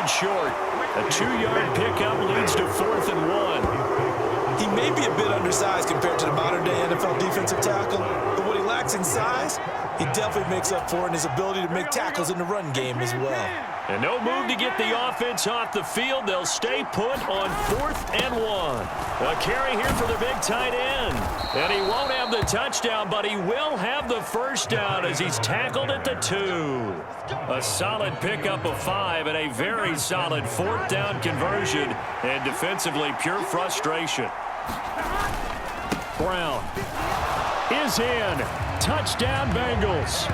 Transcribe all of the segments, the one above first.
falling short. A 2-yard pickup leads to 4th and 1. He may be a bit undersized compared to the modern-day NFL defensive tackle, but what he lacks in size, he definitely makes up for in his ability to make tackles in the run game as well. And no move to get the offense off the field. They'll stay put on 4th and 1. A carry here for the big tight end. And he won't have the touchdown, but he will have the first down as he's tackled at the 2. A solid pickup of 5 and a very solid 4th down conversion. And defensively, pure frustration. Brown is in. Touchdown, Bengals.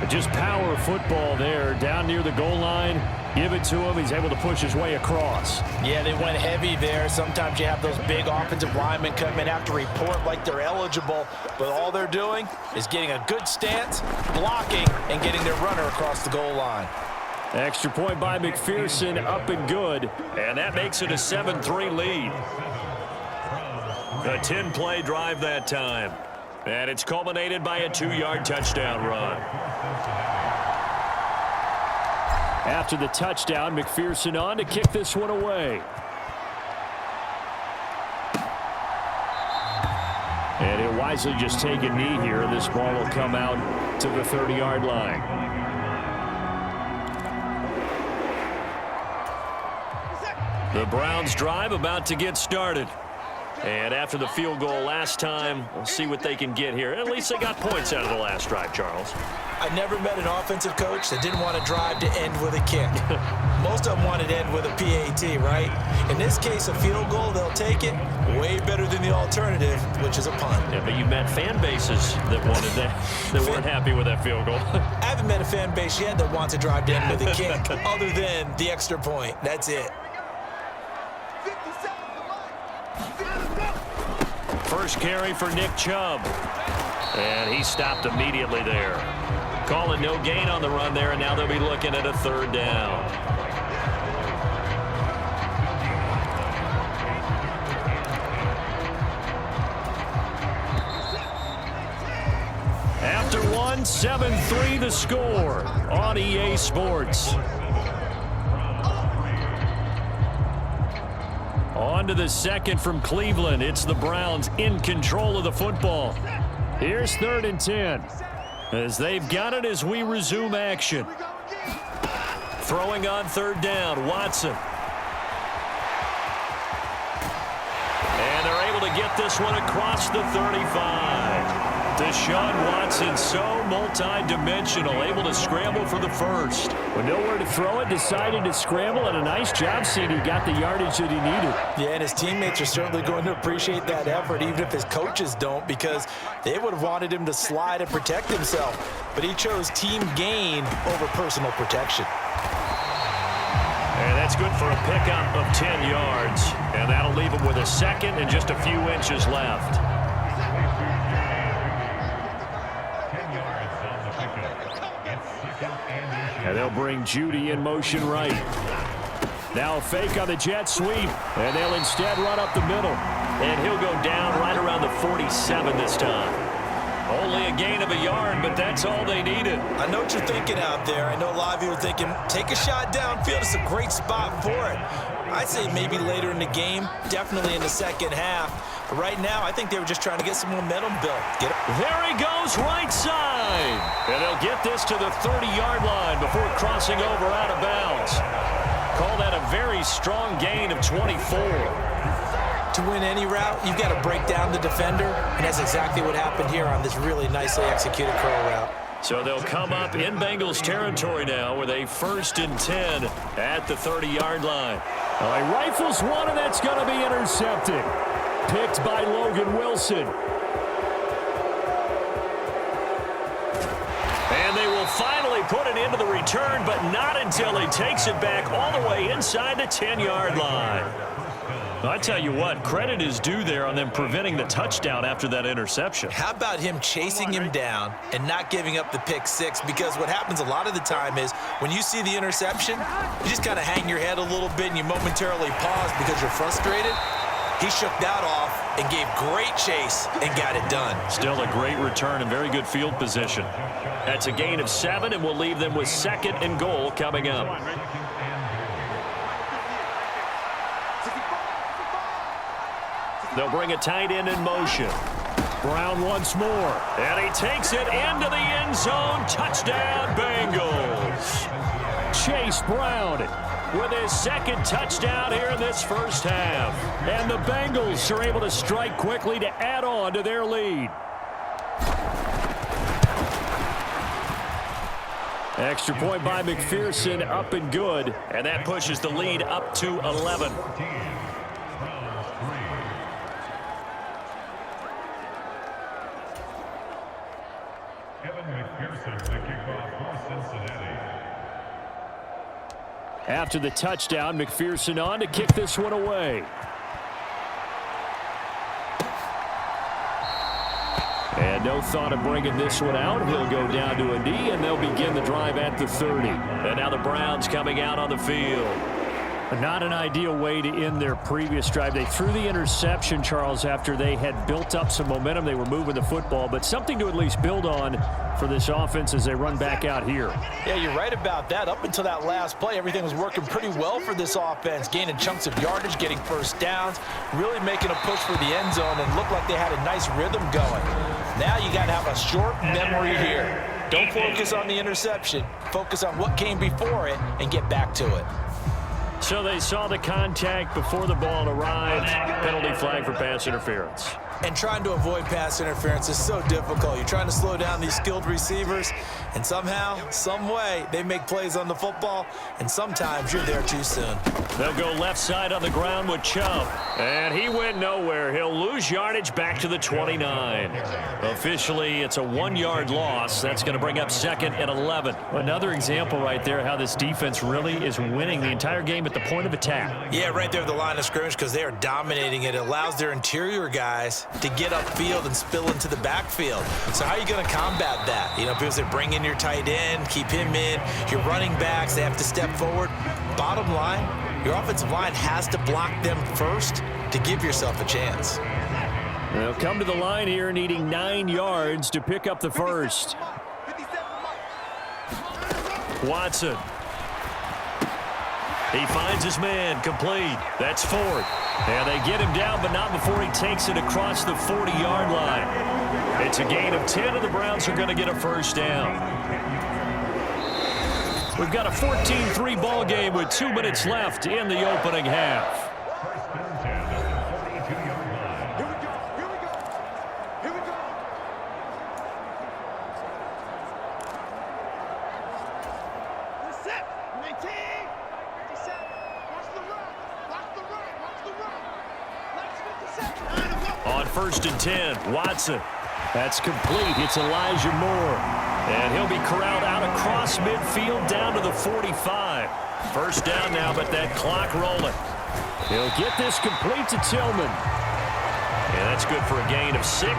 Just power football there, down near the goal line. Give it to him. He's able to push his way across. Yeah, they went heavy there. Sometimes you have those big offensive linemen come in after report like they're eligible, but all they're doing is getting a good stance, blocking, and getting their runner across the goal line. Extra point by McPherson, up and good, and that makes it a 7-3 lead. A 10-play drive that time. And it's culminated by a 2-yard touchdown run. After the touchdown, McPherson on to kick this one away. And he'll wisely just take a knee here. This ball will come out to the 30-yard line. The Browns drive about to get started. And after the field goal last time, we'll see what they can get here. At least they got points out of the last drive, Charles. I never met an offensive coach that didn't want to drive to end with a kick. Most of them wanted to end with a PAT, right? In this case, a field goal, they'll take it. Way better than the alternative, which is a punt. Yeah, but you met fan bases that wanted that, that weren't happy with that field goal. I haven't met a fan base yet that wants to drive to end with a kick, other than the extra point. That's it. First carry for Nick Chubb. And he stopped immediately there. Calling no gain on the run there, and now they'll be looking at a 3rd down. After one, 7-3 the score on EA Sports. On to the second from Cleveland. It's the Browns in control of the football. Here's 3rd and 10. As they've got it as we resume action. Throwing on 3rd down, Watson. And they're able to get this one across the 35. Deshaun Watson, so multi-dimensional, able to scramble for the first. With nowhere to throw it, decided to scramble, and a nice job seeing he got the yardage that he needed. Yeah, and his teammates are certainly going to appreciate that effort, even if his coaches don't, because they would have wanted him to slide and protect himself. But he chose team gain over personal protection. And that's good for a pickup of 10 yards. And that'll leave him with a 2nd and just a few inches left. And they'll bring Judy in motion right. Now a fake on the jet sweep. And they'll instead run up the middle. And he'll go down right around the 47 this time. Only a gain of a yard, but that's all they needed. I know what you're thinking out there. I know a lot of you are thinking, take a shot downfield. It's a great spot for it. I'd say maybe later in the game, definitely in the second half. But right now, I think they were just trying to get some momentum built. There he goes, right side. And they'll get this to the 30-yard line before crossing over out of bounds. Call that a very strong gain of 24. To win any route, you've got to break down the defender, and that's exactly what happened here on this really nicely executed curl route. So they'll come up in Bengals territory now with a 1st and 10 at the 30-yard line. He rifles one, and that's going to be intercepted. Picked by Logan Wilson. And they will finally put it into the return, but not until he takes it back all the way inside the 10-yard line. I tell you what, credit is due there on them preventing the touchdown after that interception. How about him chasing him down and not giving up the pick 6? Because what happens a lot of the time is when you see the interception, you just kind of hang your head a little bit and you momentarily pause because you're frustrated. He shook that off and gave great chase and got it done. Still a great return and very good field position. That's a gain of 7, and we'll leave them with 2nd and goal coming up. They'll bring a tight end in motion. Brown once more, and he takes it into the end zone. Touchdown, Bengals. Chase Brown with his 2nd touchdown here in this first half. And the Bengals are able to strike quickly to add on to their lead. Extra point by McPherson, up and good. And that pushes the lead up to 11. After the touchdown, McPherson on to kick this one away. And no thought of bringing this one out. He'll go down to a knee, and they'll begin the drive at the 30. And now the Browns coming out on the field. Not an ideal way to end their previous drive. They threw the interception, Charles, after they had built up some momentum. They were moving the football, but something to at least build on for this offense as they run back out here. Yeah, you're right about that. Up until that last play, everything was working pretty well for this offense, gaining chunks of yardage, getting first downs, really making a push for the end zone, and looked like they had a nice rhythm going. Now you got to have a short memory here. Don't focus on the interception. Focus on what came before it and get back to it. So they saw the contact before the ball arrived. Penalty flag for pass interference. And trying to avoid pass interference is so difficult. You're trying to slow down these skilled receivers, and somehow, some way, they make plays on the football, and sometimes you're there too soon. They'll go left side on the ground with Chubb. And he went nowhere. He'll lose yardage back to the 29. Officially, it's a 1-yard loss. That's going to bring up 2nd and 11. Another example right there how this defense really is winning the entire game at the point of attack. Yeah, right there at the line of scrimmage because they are dominating it. It allows their interior guys to get upfield and spill into the backfield. So how are you going to combat that? You know, because they bring in your tight end, keep him in. Your running backs, they have to step forward. Bottom line, your offensive line has to block them first to give yourself a chance. They'll come to the line here needing 9 yards to pick up the first. Watson. He finds his man, complete. That's Ford. And they get him down, but not before he takes it across the 40-yard line. It's a gain of 10, and the Browns are going to get a first down. We've got a 14-3 ball game with 2 minutes left in the opening half. On 1st and 10, Watson. That's complete. It's Elijah Moore. And he'll be corralled out across midfield down to the 45. First down now, but that clock rolling. He'll get this complete to Tillman. And that's good for a gain of 6,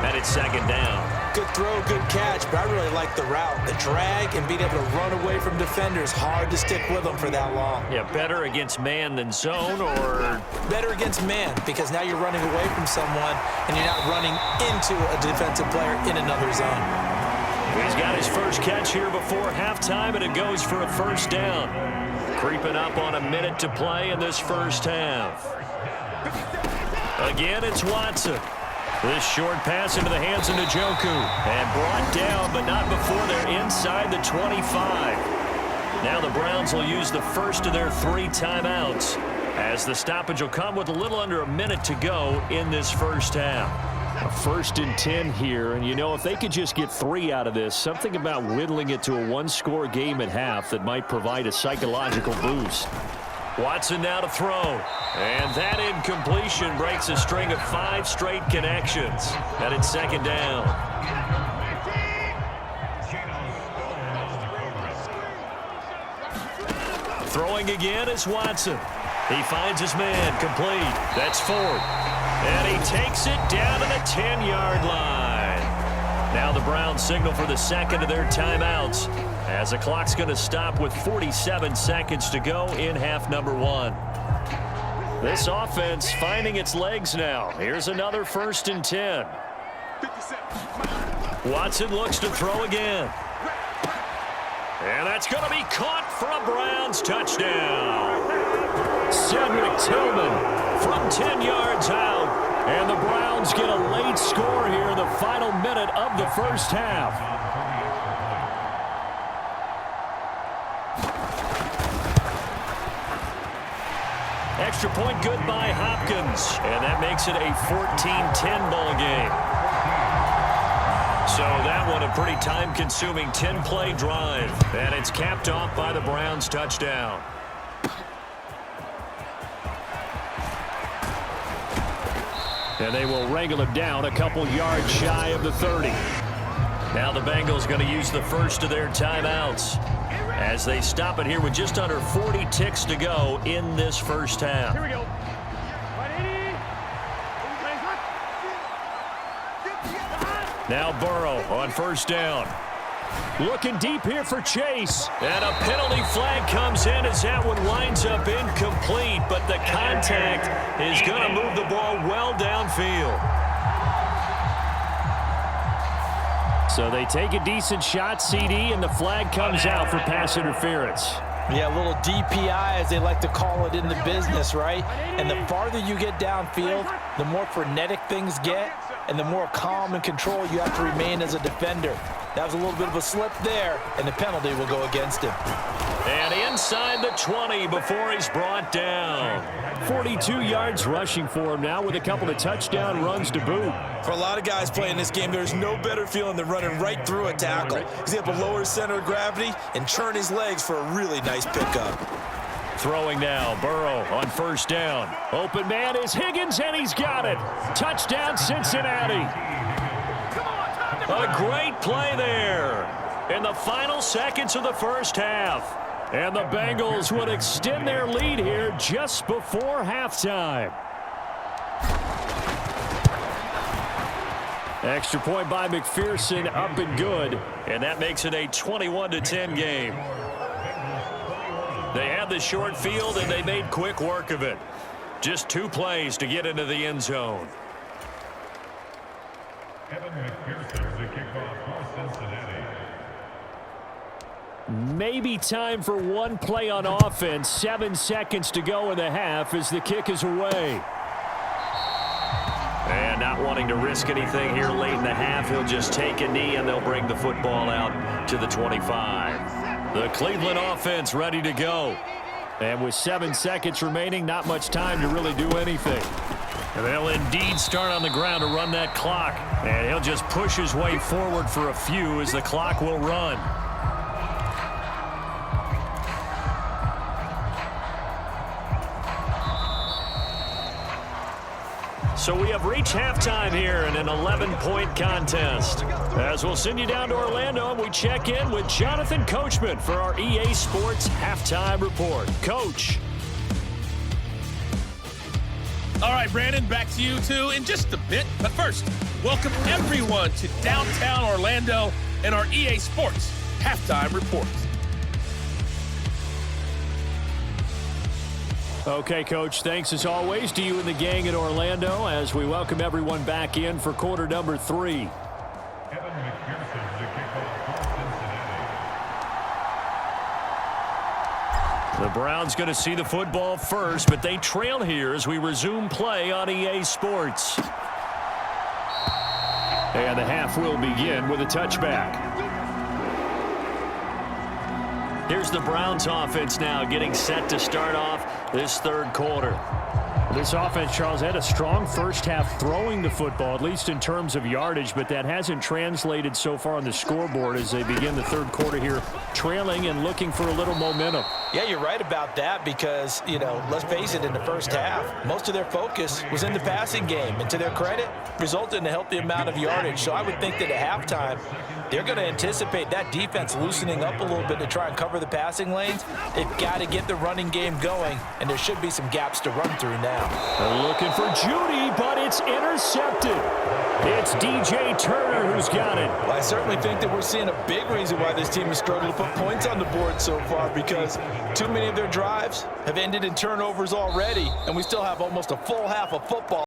and it's 2nd down. Good throw, good catch, but I really like the route. The drag and being able to run away from defenders, hard to stick with them for that long. Yeah, better against man than zone, or? Better against man, because now you're running away from someone and you're not running into a defensive player in another zone. He's got his first catch here before halftime, and it goes for a first down. Creeping up on a minute to play in this first half. Again, it's Watson. This short pass into the hands of Njoku. And brought down, but not before they're inside the 25. Now the Browns will use the first of their 3 timeouts, as the stoppage will come with a little under a minute to go in this first half. A 1st and 10 here, and you know, if they could just get 3 out of this, something about whittling it to a 1-score game at half that might provide a psychological boost. Watson now to throw, and that incompletion breaks a string of 5 straight connections, and it's 2nd down. Throwing again is Watson. He finds his man, complete. That's Ford. And he takes it down to the 10-yard line. Now the Browns signal for the 2nd of their timeouts, as the clock's going to stop with 47 seconds to go in half number 1. This offense finding its legs now. Here's another 1st and 10. Watson looks to throw again. And that's going to be caught for a Browns touchdown. Cedric Tillman from 10 yards out. And the Browns get a late score here in the final minute of the first half. Extra point good by Hopkins. And that makes it a 14-10 ball game. So that one a pretty time-consuming 10-play drive. And it's capped off by the Browns touchdown. And they will wrangle him down a couple yards shy of the 30. Now the Bengals going to use the first of their timeouts as they stop it here with just under 40 ticks to go in this first half. Here we go. Now Burrow on 1st down. Looking deep here for Chase. And a penalty flag comes in as that one winds up incomplete. But the contact is going to move the ball well downfield. So they take a decent shot, CD, and the flag comes out for pass interference. Yeah, a little DPI, as they like to call it in the business, right? And the farther you get downfield, the more frenetic things get, and the more calm and control you have to remain as a defender. That was a little bit of a slip there, and the penalty will go against him. And inside the 20 before he's brought down. 42 yards rushing for him now with a couple of touchdown runs to boot. For a lot of guys playing this game, there's no better feeling than running right through a tackle. He's able to lower his center of gravity and churn his legs for a really nice pickup. Throwing now, Burrow on 1st down. Open man is Higgins, and he's got it. Touchdown, Cincinnati. A great play there in the final seconds of the first half. And the Bengals would extend their lead here just before halftime. Extra point by McPherson, up and good. And that makes it a 21-10 game. They had the short field, and they made quick work of it. Just 2 plays to get into the end zone. Maybe time for one play on offense. 7 seconds to go in the half as the kick is away. And not wanting to risk anything here late in the half, he'll just take a knee, and they'll bring the football out to the 25. The Cleveland offense ready to go. And with 7 seconds remaining, not much time to really do anything. And they'll indeed start on the ground to run that clock. And he'll just push his way forward for a few as the clock will run. So we have reached halftime here in an 11-point contest. As we'll send you down to Orlando, and we check in with Jonathan Coachman for our EA Sports Halftime Report. Coach. All right, Brandon, back to you two in just a bit. But first, welcome everyone to downtown Orlando and our EA Sports Halftime Report. Okay, Coach, thanks as always to you and the gang in Orlando as we welcome everyone back in for quarter number 3. The Browns going to see the football first, but they trail here as we resume play on EA Sports. And the half will begin with a touchback. Here's the Browns offense now getting set to start off this third quarter. This offense, Charles, had a strong first half throwing the football, at least in terms of yardage, but that hasn't translated so far on the scoreboard as they begin the third quarter here, trailing and looking for a little momentum. Yeah, you're right about that because, you know, let's face it, in the first half, most of their focus was in the passing game. And to their credit, resulted in a healthy amount of yardage. So I would think that at halftime, they're going to anticipate that defense loosening up a little bit to try and cover the passing lanes. They've got to get the running game going, and there should be some gaps to run through now. They're looking for Judy, but it's intercepted. It's DJ Turner who's got it. Well, I certainly think that we're seeing a big reason why this team has struggled to put points on the board so far, because too many of their drives have ended in turnovers already, and we still have almost a full half of football.